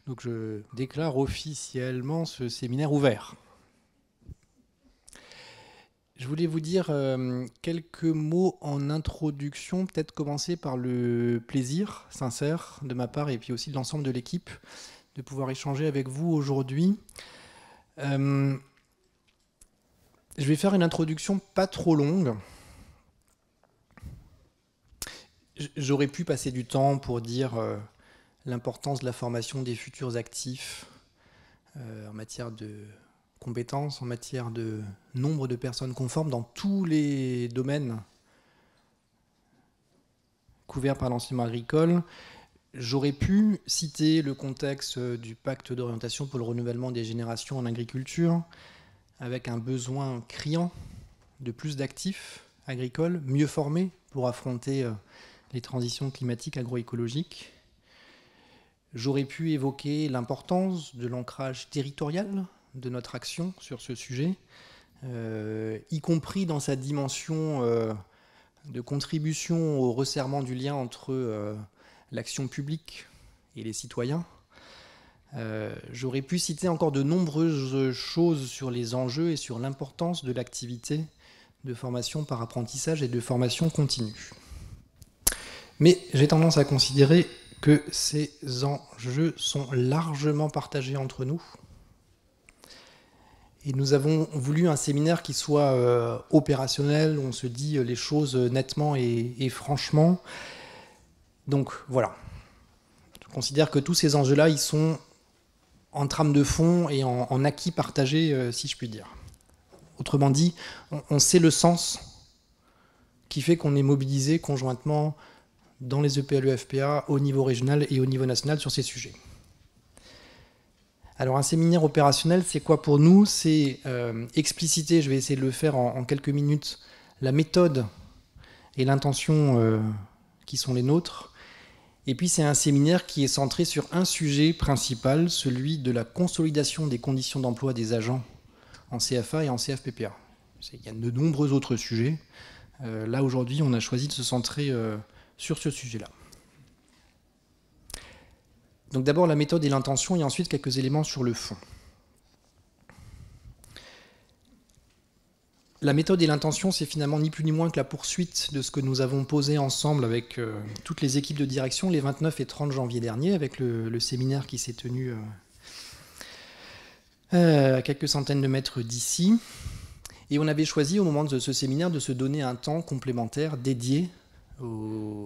Donc je déclare officiellement ce séminaire ouvert. Je voulais vous dire quelques mots en introduction, peut-être commencer par le plaisir sincère de ma part et puis aussi de l'ensemble de l'équipe de pouvoir échanger avec vous aujourd'hui. Je vais faire une introduction pas trop longue. J'aurais pu passer du temps pour dire l'importance de la formation des futurs actifs en matière de compétences, en matière de nombre de personnes conformes dans tous les domaines couverts par l'enseignement agricole. J'aurais pu citer le contexte du pacte d'orientation pour le renouvellement des générations en agriculture, avec un besoin criant de plus d'actifs agricoles, mieux formés pour affronter les transitions climatiques agroécologiques. J'aurais pu évoquer l'importance de l'ancrage territorial de notre action sur ce sujet, y compris dans sa dimension de contribution au resserrement du lien entre l'action publique et les citoyens. J'aurais pu citer encore de nombreuses choses sur les enjeux et sur l'importance de l'activité de formation par apprentissage et de formation continue. Mais j'ai tendance à considérer que ces enjeux sont largement partagés entre nous. Et nous avons voulu un séminaire qui soit opérationnel, où on se dit les choses nettement et franchement. Donc voilà, je considère que tous ces enjeux-là, ils sont en trame de fond et en acquis partagé, si je puis dire. Autrement dit, on sait le sens qui fait qu'on est mobilisé conjointement dans les EPLEFPA au niveau régional et au niveau national sur ces sujets. Alors un séminaire opérationnel, c'est quoi pour nous? C'est expliciter, je vais essayer de le faire en quelques minutes, la méthode et l'intention qui sont les nôtres. Et puis c'est un séminaire qui est centré sur un sujet principal, celui de la consolidation des conditions d'emploi des agents en CFA et en CFPPA. Il y a de nombreux autres sujets. Là aujourd'hui, on a choisi de se centrer sur ce sujet-là. Donc d'abord la méthode et l'intention et ensuite quelques éléments sur le fond. La méthode et l'intention, c'est finalement ni plus ni moins que la poursuite de ce que nous avons posé ensemble avec toutes les équipes de direction les 29 et 30 janvier dernier, avec le séminaire qui s'est tenu à quelques centaines de mètres d'ici. Et on avait choisi au moment de ce séminaire de se donner un temps complémentaire dédié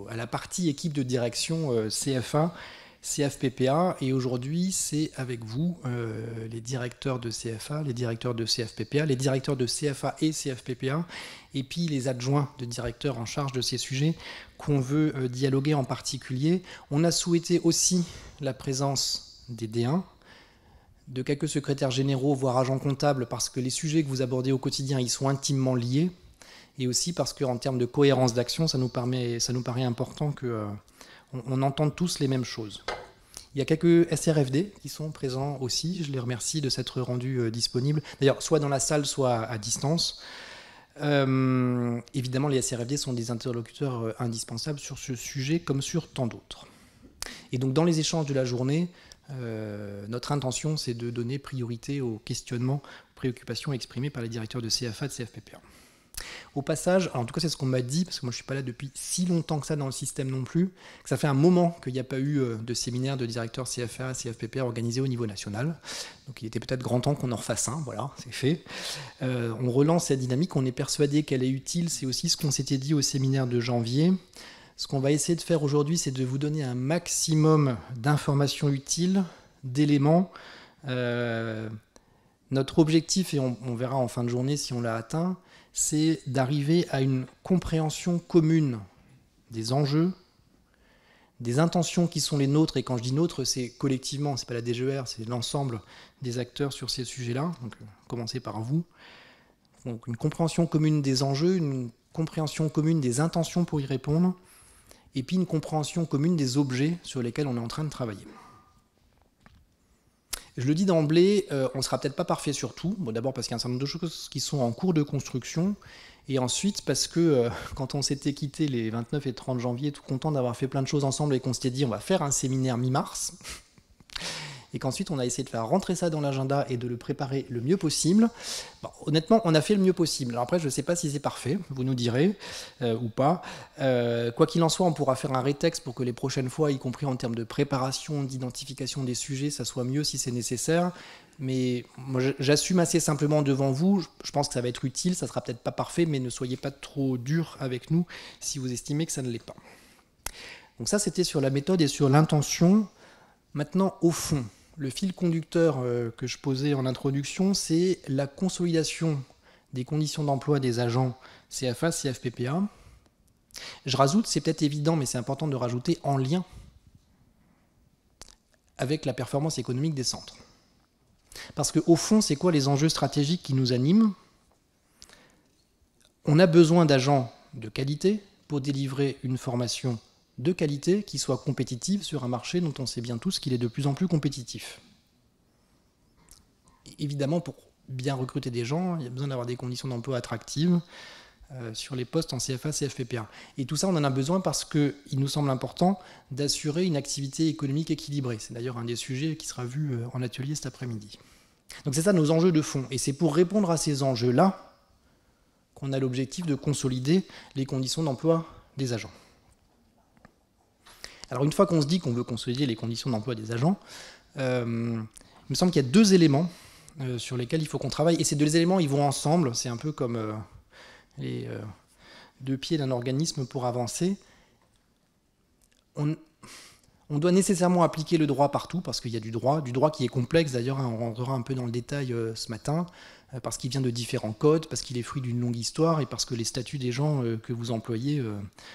à la partie équipe de direction CFA, CFPPA, et aujourd'hui c'est avec vous, les directeurs de CFA, les directeurs de CFPPA, les directeurs de CFA et CFPPA, et puis les adjoints de directeurs en charge de ces sujets qu'on veut dialoguer en particulier. On a souhaité aussi la présence des D1, de quelques secrétaires généraux, voire agents comptables, parce que les sujets que vous abordez au quotidien, ils sont intimement liés, et aussi parce qu'en termes de cohérence d'action, ça nous paraît important qu'on entende tous les mêmes choses. Il y a quelques SRFD qui sont présents aussi, je les remercie de s'être rendus disponibles, d'ailleurs soit dans la salle, soit à distance. Évidemment, les SRFD sont des interlocuteurs indispensables sur ce sujet comme sur tant d'autres. Et donc dans les échanges de la journée, notre intention c'est de donner priorité aux questionnements, aux préoccupations exprimées par les directeurs de CFA et de CFPPA. Au passage, alors en tout cas c'est ce qu'on m'a dit, parce que moi je ne suis pas là depuis si longtemps que ça dans le système non plus, que ça fait un moment qu'il n'y a pas eu de séminaire de directeurs CFA, CFPPA organisé au niveau national. Donc il était peut-être grand temps qu'on en refasse un, voilà, c'est fait. On relance cette dynamique, on est persuadé qu'elle est utile, c'est aussi ce qu'on s'était dit au séminaire de janvier. Ce qu'on va essayer de faire aujourd'hui, c'est de vous donner un maximum d'informations utiles, d'éléments. Notre objectif, et on verra en fin de journée si on l'a atteint, c'est d'arriver à une compréhension commune des enjeux, des intentions qui sont les nôtres, et quand je dis nôtres, c'est collectivement, c'est pas la DGER, c'est l'ensemble des acteurs sur ces sujets-là, donc commencer par vous. Donc une compréhension commune des enjeux, une compréhension commune des intentions pour y répondre, et puis une compréhension commune des objets sur lesquels on est en train de travailler. Je le dis d'emblée, on ne sera peut-être pas parfait sur tout. Bon, d'abord parce qu'il y a un certain nombre de choses qui sont en cours de construction, et ensuite parce que quand on s'était quitté les 29 et 30 janvier, tout content d'avoir fait plein de choses ensemble et qu'on s'était dit on va faire un séminaire mi-mars, et qu'ensuite on a essayé de faire rentrer ça dans l'agenda et de le préparer le mieux possible. Bon, honnêtement, on a fait le mieux possible. Alors après, je ne sais pas si c'est parfait, vous nous direz, ou pas. Quoi qu'il en soit, on pourra faire un rétexte pour que les prochaines fois, y compris en termes de préparation, d'identification des sujets, ça soit mieux si c'est nécessaire. Mais moi, j'assume assez simplement devant vous. Je pense que ça va être utile, ça sera peut-être pas parfait, mais ne soyez pas trop dur avec nous si vous estimez que ça ne l'est pas. Donc ça, c'était sur la méthode et sur l'intention. Maintenant, au fond, le fil conducteur que je posais en introduction, c'est la consolidation des conditions d'emploi des agents CFA, CFPPA. Je rajoute, c'est peut-être évident, mais c'est important de rajouter en lien avec la performance économique des centres. Parce qu'au fond, c'est quoi les enjeux stratégiques qui nous animent? On a besoin d'agents de qualité pour délivrer une formation de qualité qui soit compétitive sur un marché dont on sait bien tous qu'il est de plus en plus compétitif. Évidemment, pour bien recruter des gens, il y a besoin d'avoir des conditions d'emploi attractives sur les postes en CFA, CFPPA. Et tout ça, on en a besoin parce qu'il nous semble important d'assurer une activité économique équilibrée. C'est d'ailleurs un des sujets qui sera vu en atelier cet après-midi. Donc c'est ça nos enjeux de fond. Et c'est pour répondre à ces enjeux-là qu'on a l'objectif de consolider les conditions d'emploi des agents. Alors une fois qu'on se dit qu'on veut consolider les conditions d'emploi des agents, il me semble qu'il y a deux éléments sur lesquels il faut qu'on travaille. Et ces deux éléments, ils vont ensemble. C'est un peu comme les deux pieds d'un organisme pour avancer. On doit nécessairement appliquer le droit partout, parce qu'il y a du droit qui est complexe, d'ailleurs, on rentrera un peu dans le détail ce matin, parce qu'il vient de différents codes, parce qu'il est fruit d'une longue histoire, et parce que les statuts des gens que vous employez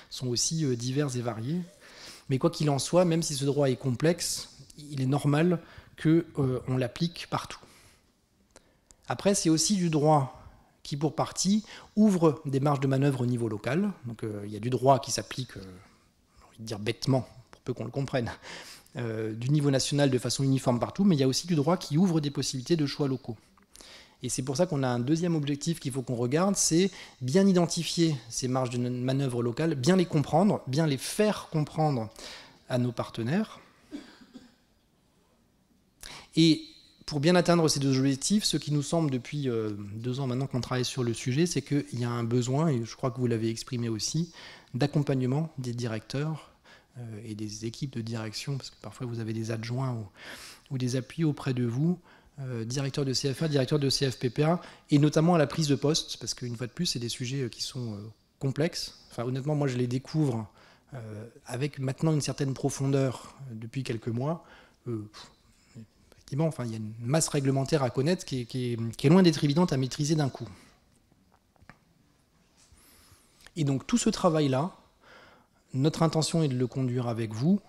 sont aussi divers et variés. Mais quoi qu'il en soit, même si ce droit est complexe, il est normal qu'on l'applique partout. Après, c'est aussi du droit qui, pour partie, ouvre des marges de manœuvre au niveau local. Donc il y a du droit qui s'applique, j'ai envie de dire bêtement, pour peu qu'on le comprenne, du niveau national de façon uniforme partout, mais il y a aussi du droit qui ouvre des possibilités de choix locaux. Et c'est pour ça qu'on a un deuxième objectif qu'il faut qu'on regarde, c'est bien identifier ces marges de manœuvre locales, bien les comprendre, bien les faire comprendre à nos partenaires. Et pour bien atteindre ces deux objectifs, ce qui nous semble depuis 2 ans maintenant qu'on travaille sur le sujet, c'est qu'il y a un besoin, et je crois que vous l'avez exprimé aussi, d'accompagnement des directeurs et des équipes de direction, parce que parfois vous avez des adjoints ou des appuis auprès de vous, directeur de CFA, directeur de CFPPA, et notamment à la prise de poste, parce qu'une fois de plus, c'est des sujets qui sont complexes. Enfin, honnêtement, moi, je les découvre avec maintenant une certaine profondeur depuis quelques mois. Effectivement, enfin, il y a une masse réglementaire à connaître qui est loin d'être évidente à maîtriser d'un coup. Et donc, tout ce travail-là, notre intention est de le conduire avec vous,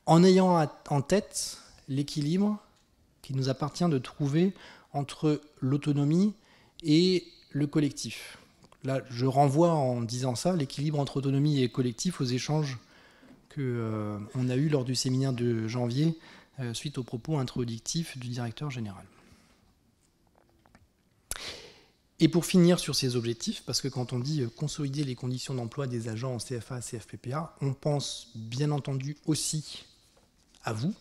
en ayant en tête l'équilibre qu'il nous appartient de trouver entre l'autonomie et le collectif. Là, je renvoie en disant ça, l'équilibre entre autonomie et collectif aux échanges qu'on a eus lors du séminaire de janvier suite aux propos introductifs du directeur général. Et pour finir sur ces objectifs, parce que quand on dit consolider les conditions d'emploi des agents en CFA, CFPPA, on pense bien entendu aussi à vous,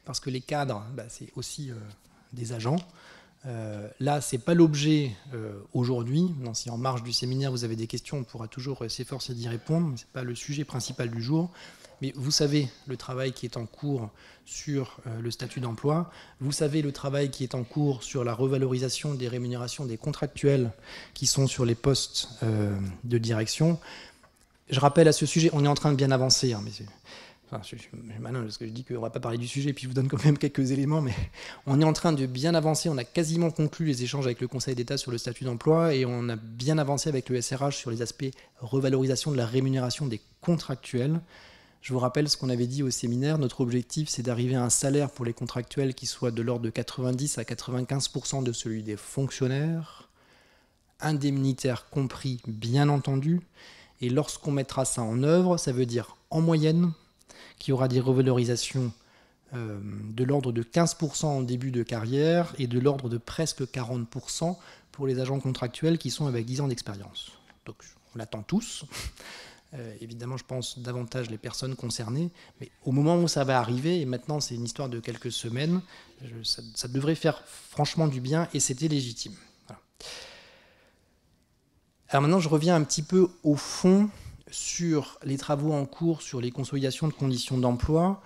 parce que les cadres, c'est aussi des agents. Là, ce n'est pas l'objet aujourd'hui. Si en marge du séminaire, vous avez des questions, on pourra toujours s'efforcer d'y répondre. Ce n'est pas le sujet principal du jour. Mais vous savez le travail qui est en cours sur le statut d'emploi. Vous savez le travail qui est en cours sur la revalorisation des rémunérations des contractuels qui sont sur les postes de direction. Je rappelle à ce sujet, on est en train de bien avancer, mais enfin, je suis malin parce que je dis qu'on ne va pas parler du sujet, puis je vous donne quand même quelques éléments, mais on est en train de bien avancer. On a quasiment conclu les échanges avec le Conseil d'État sur le statut d'emploi et on a bien avancé avec le SRH sur les aspects revalorisation de la rémunération des contractuels. Je vous rappelle ce qu'on avait dit au séminaire. Notre objectif, c'est d'arriver à un salaire pour les contractuels qui soit de l'ordre de 90 à 95% de celui des fonctionnaires, indemnitaires compris, bien entendu. Et lorsqu'on mettra ça en œuvre, ça veut dire en moyenne qu'il y aura des revalorisations de l'ordre de 15% en début de carrière et de l'ordre de presque 40% pour les agents contractuels qui sont avec 10 ans d'expérience. Donc on l'attend tous. évidemment, je pense davantage les personnes concernées, mais au moment où ça va arriver, et maintenant c'est une histoire de quelques semaines, ça devrait faire franchement du bien, et c'était légitime. Voilà. Alors maintenant, je reviens un petit peu au fond sur les travaux en cours, sur les consolidations de conditions d'emploi,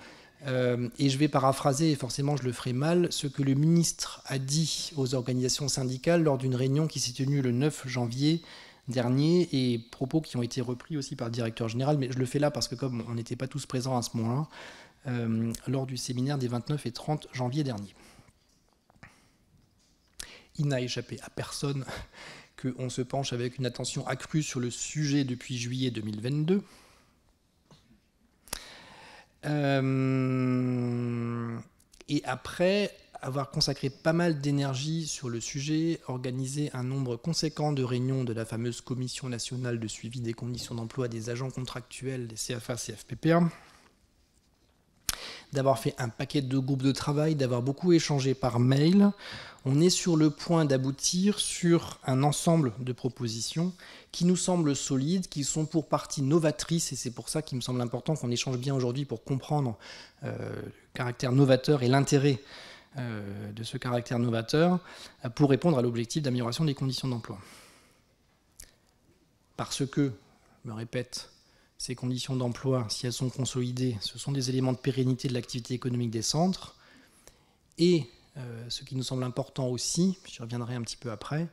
et je vais paraphraser, et forcément je le ferai mal, ce que le ministre a dit aux organisations syndicales lors d'une réunion qui s'est tenue le 9 janvier dernier, et propos qui ont été repris aussi par le directeur général, mais je le fais là parce que comme on n'était pas tous présents à ce moment-là, lors du séminaire des 29 et 30 janvier dernier. Il n'a échappé à personne qu'on se penche avec une attention accrue sur le sujet depuis juillet 2022. Et après avoir consacré pas mal d'énergie sur le sujet, organisé un nombre conséquent de réunions de la fameuse Commission nationale de suivi des conditions d'emploi des agents contractuels des CFA, CFPPA, d'avoir fait un paquet de groupes de travail, d'avoir beaucoup échangé par mail, on est sur le point d'aboutir sur un ensemble de propositions qui nous semblent solides, qui sont pour partie novatrices, et c'est pour ça qu'il me semble important qu'on échange bien aujourd'hui pour comprendre le caractère novateur et l'intérêt de ce caractère novateur pour répondre à l'objectif d'amélioration des conditions d'emploi. Parce que, je me répète, ces conditions d'emploi, si elles sont consolidées, ce sont des éléments de pérennité de l'activité économique des centres. Et ce qui nous semble important aussi, j'y reviendrai un petit peu après,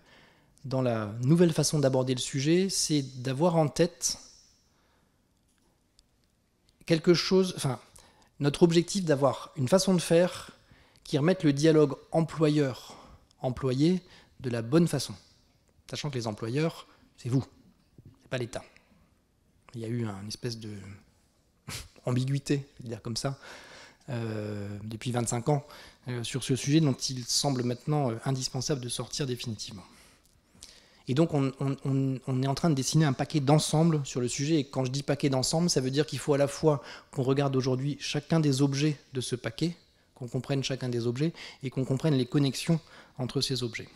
dans la nouvelle façon d'aborder le sujet, c'est d'avoir en tête quelque chose, enfin, notre objectif d'avoir une façon de faire qui remette le dialogue employeur-employé de la bonne façon. Sachant que les employeurs, c'est vous, c'est pas l'État. Il y a eu une espèce de ambiguïté, je vais dire comme ça, depuis 25 ans, sur ce sujet dont il semble maintenant indispensable de sortir définitivement. Et donc on est en train de dessiner un paquet d'ensemble sur le sujet, et quand je dis paquet d'ensemble, ça veut dire qu'il faut à la fois qu'on regarde aujourd'hui chacun des objets de ce paquet, qu'on comprenne chacun des objets, et qu'on comprenne les connexions entre ces objets.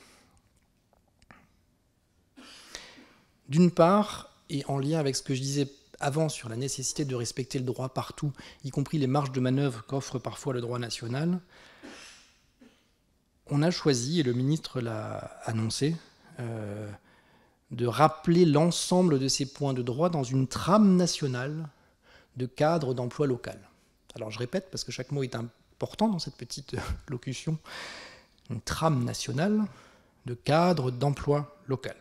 D'une part, et en lien avec ce que je disais avant sur la nécessité de respecter le droit partout, y compris les marges de manœuvre qu'offre parfois le droit national, on a choisi, et le ministre l'a annoncé, de rappeler l'ensemble de ces points de droit dans une trame nationale de cadre d'emploi local. Alors je répète, parce que chaque mot est important dans cette petite locution, une trame nationale de cadre d'emploi local.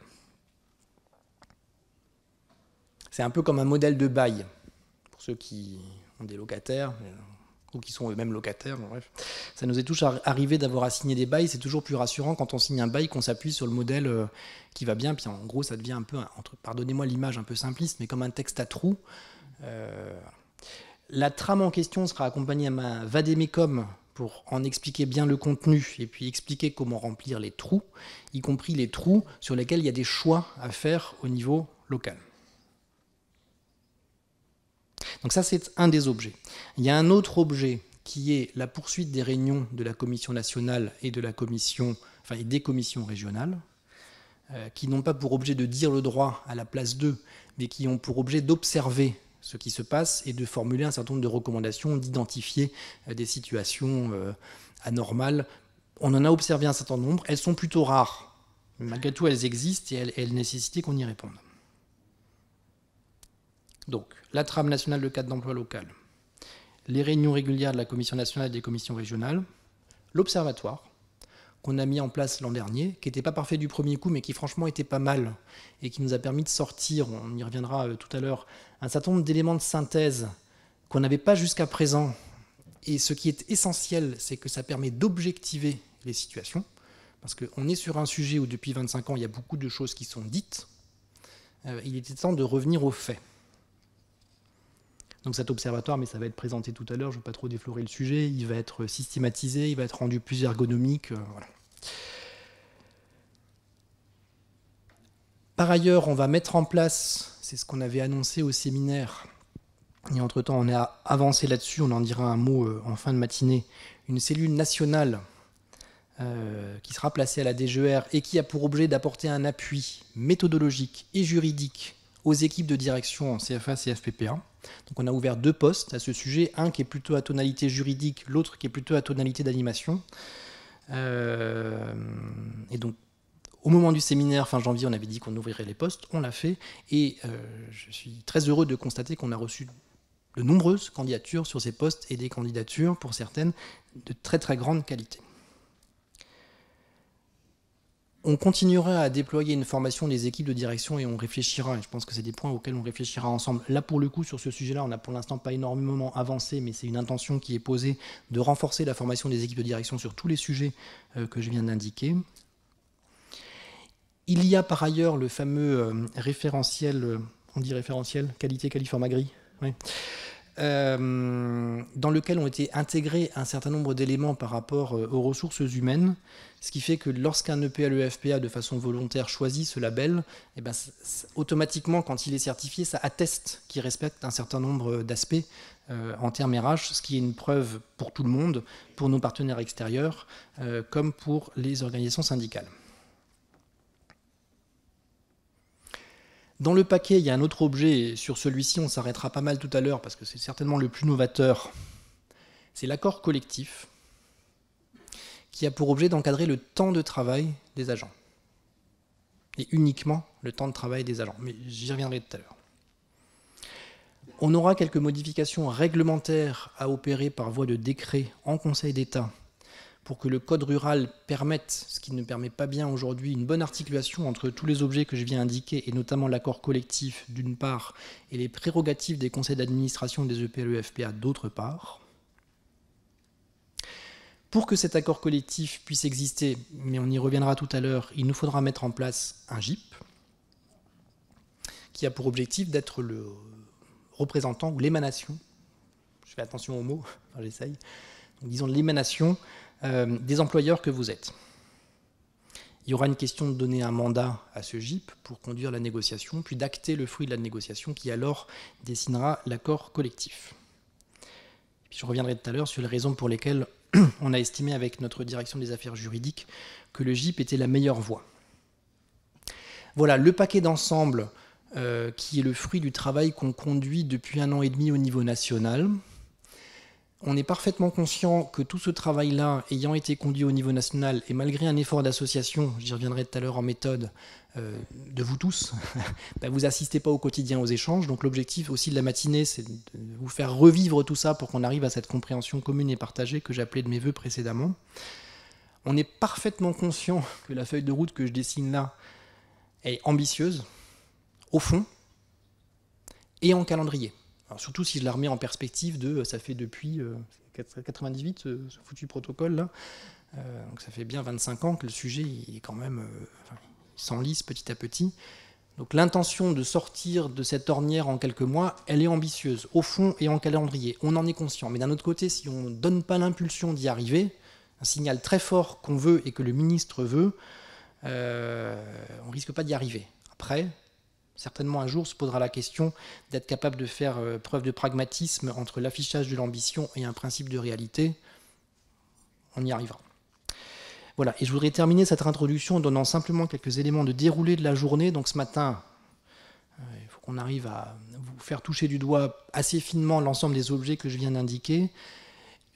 C'est un peu comme un modèle de bail, pour ceux qui ont des locataires, ou qui sont eux-mêmes locataires, bon, bref. Ça nous est tous arrivé d'avoir à signer des bails, c'est toujours plus rassurant quand on signe un bail qu'on s'appuie sur le modèle qui va bien, puis en gros ça devient un peu, pardonnez-moi l'image un peu simpliste, mais comme un texte à trous. La trame en question sera accompagnée à ma vadémécum pour en expliquer bien le contenu, et puis expliquer comment remplir les trous, y compris les trous sur lesquels il y a des choix à faire au niveau local. Donc ça, c'est un des objets. Il y a un autre objet qui est la poursuite des réunions de la Commission nationale et de la Commission, enfin, et des commissions régionales, qui n'ont pas pour objet de dire le droit à la place d'eux, mais qui ont pour objet d'observer ce qui se passe et de formuler un certain nombre de recommandations, d'identifier des situations anormales. On en a observé un certain nombre. Elles sont plutôt rares. Mais malgré tout, elles existent et elles nécessitent qu'on y réponde. Donc, la trame nationale de cadre d'emploi local, les réunions régulières de la Commission nationale et des commissions régionales, l'observatoire qu'on a mis en place l'an dernier, qui n'était pas parfait du premier coup, mais qui franchement était pas mal, et qui nous a permis de sortir, on y reviendra tout à l'heure, un certain nombre d'éléments de synthèse qu'on n'avait pas jusqu'à présent. Et ce qui est essentiel, c'est que ça permet d'objectiver les situations, parce qu'on est sur un sujet où depuis 25 ans, il y a beaucoup de choses qui sont dites. Il était temps de revenir aux faits. Donc cet observatoire, mais ça va être présenté tout à l'heure, je ne vais pas trop déflorer le sujet, il va être systématisé, il va être rendu plus ergonomique. Voilà. Par ailleurs, on va mettre en place, c'est ce qu'on avait annoncé au séminaire, et entre-temps on a avancé là-dessus, on en dira un mot en fin de matinée, une cellule nationale qui sera placée à la DGER et qui a pour objet d'apporter un appui méthodologique et juridique aux équipes de direction en CFA, CFPPA. Donc on a ouvert 2 postes à ce sujet, un qui est plutôt à tonalité juridique, l'autre qui est plutôt à tonalité d'animation. Et donc, au moment du séminaire, fin janvier, on avait dit qu'on ouvrirait les postes, on l'a fait, et je suis très heureux de constater qu'on a reçu de nombreuses candidatures sur ces postes, et des candidatures, pour certaines, de très très grande qualité. On continuera à déployer une formation des équipes de direction et on réfléchira, et je pense que c'est des points auxquels on réfléchira ensemble. Là, pour le coup, sur ce sujet-là, on n'a pour l'instant pas énormément avancé, mais c'est une intention qui est posée de renforcer la formation des équipes de direction sur tous les sujets que je viens d'indiquer. Il y a par ailleurs le fameux référentiel, on dit référentiel, qualité Califorme Agri, oui. Dans lequel ont été intégrés un certain nombre d'éléments par rapport aux ressources humaines, ce qui fait que lorsqu'un EPLEFPA de façon volontaire choisit ce label, eh ben, automatiquement, quand il est certifié, ça atteste qu'il respecte un certain nombre d'aspects en termes RH, ce qui est une preuve pour tout le monde, pour nos partenaires extérieurs, comme pour les organisations syndicales. Dans le paquet, il y a un autre objet, et sur celui-ci, on s'arrêtera pas mal tout à l'heure, parce que c'est certainement le plus novateur. C'est l'accord collectif, qui a pour objet d'encadrer le temps de travail des agents. Et uniquement le temps de travail des agents. Mais j'y reviendrai tout à l'heure. On aura quelques modifications réglementaires à opérer par voie de décret en Conseil d'État, pour que le code rural permette, ce qui ne permet pas bien aujourd'hui, une bonne articulation entre tous les objets que je viens indiquer, et notamment l'accord collectif d'une part, et les prérogatives des conseils d'administration des EPLEFPA d'autre part. Pour que cet accord collectif puisse exister, mais on y reviendra tout à l'heure, il nous faudra mettre en place un GIP, qui a pour objectif d'être le représentant ou l'émanation, je fais attention aux mots, enfin, j'essaye, disons l'émanation des employeurs que vous êtes. Il y aura une question de donner un mandat à ce GIP pour conduire la négociation, puis d'acter le fruit de la négociation qui alors dessinera l'accord collectif. Et puis je reviendrai tout à l'heure sur les raisons pour lesquelles on a estimé avec notre direction des affaires juridiques que le GIP était la meilleure voie. Voilà le paquet d'ensemble qui est le fruit du travail qu'on conduit depuis 1 an et demi au niveau national. On est parfaitement conscient que tout ce travail-là, ayant été conduit au niveau national, et malgré un effort d'association, j'y reviendrai tout à l'heure en méthode, de vous tous, vous n'assistez pas au quotidien aux échanges. Donc l'objectif aussi de la matinée, c'est de vous faire revivre tout ça pour qu'on arrive à cette compréhension commune et partagée que j'appelais de mes voeux précédemment. On est parfaitement conscient que la feuille de route que je dessine là est ambitieuse, au fond, et en calendrier. Alors surtout si je la remets en perspective de, ça fait depuis 98 ce foutu protocole là, donc ça fait bien 25 ans que le sujet il est quand même, il s'enlise petit à petit. Donc l'intention de sortir de cette ornière en quelques mois, elle est ambitieuse, au fond et en calendrier, on en est conscient. Mais d'un autre côté, si on ne donne pas l'impulsion d'y arriver, un signal très fort qu'on veut et que le ministre veut, on ne risque pas d'y arriver. Après, certainement un jour se posera la question d'être capable de faire preuve de pragmatisme entre l'affichage de l'ambition et un principe de réalité. On y arrivera. Voilà, et je voudrais terminer cette introduction en donnant simplement quelques éléments de déroulé de la journée. Donc ce matin, il faut qu'on arrive à vous faire toucher du doigt assez finement l'ensemble des objets que je viens d'indiquer.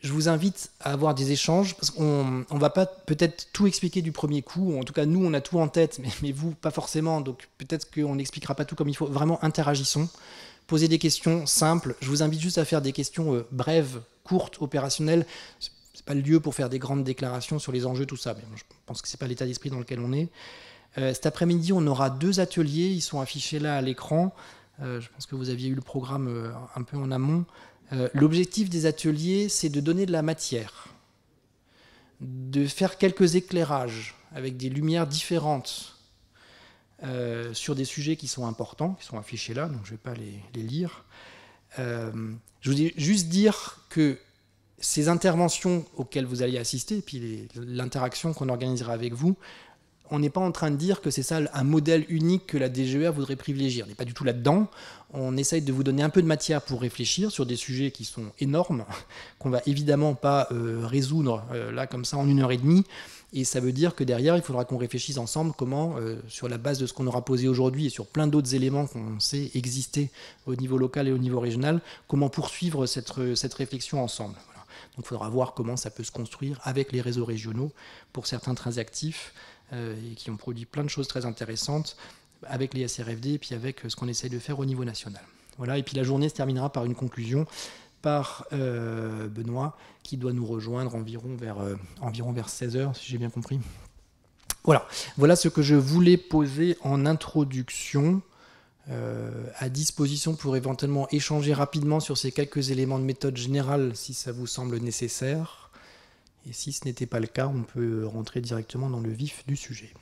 Je vous invite à avoir des échanges, parce qu'on ne va pas peut-être tout expliquer du premier coup. En tout cas, nous, on a tout en tête, mais vous, pas forcément. Donc peut-être qu'on n'expliquera pas tout comme il faut. Vraiment, interagissons. Posez des questions simples. Je vous invite juste à faire des questions brèves, courtes, opérationnelles. Ce n'est pas le lieu pour faire des grandes déclarations sur les enjeux, tout ça. Mais je pense que ce n'est pas l'état d'esprit dans lequel on est. Cet après-midi, on aura 2 ateliers. Ils sont affichés là à l'écran. Je pense que vous aviez eu le programme un peu en amont. L'objectif des ateliers, c'est de donner de la matière, de faire quelques éclairages avec des lumières différentes sur des sujets qui sont importants, qui sont affichés là, donc je ne vais pas les lire. Je voudrais juste dire que ces interventions auxquelles vous allez assister, et puis l'interaction qu'on organisera avec vous, on n'est pas en train de dire que c'est ça un modèle unique que la DGER voudrait privilégier. On n'est pas du tout là-dedans. On essaye de vous donner un peu de matière pour réfléchir sur des sujets qui sont énormes, qu'on va évidemment pas résoudre là comme ça en 1 heure et demie. Et ça veut dire que derrière, il faudra qu'on réfléchisse ensemble comment, sur la base de ce qu'on aura posé aujourd'hui et sur plein d'autres éléments qu'on sait exister au niveau local et au niveau régional, comment poursuivre cette réflexion ensemble. Voilà. Donc il faudra voir comment ça peut se construire avec les réseaux régionaux pour certains très actifs et qui ont produit plein de choses très intéressantes avec les SRFD et puis avec ce qu'on essaie de faire au niveau national. Voilà, et puis la journée se terminera par une conclusion par Benoît, qui doit nous rejoindre environ vers 16h, si j'ai bien compris. Voilà ce que je voulais poser en introduction, à disposition pour éventuellement échanger rapidement sur ces quelques éléments de méthode générale, si ça vous semble nécessaire. Et si ce n'était pas le cas, on peut rentrer directement dans le vif du sujet.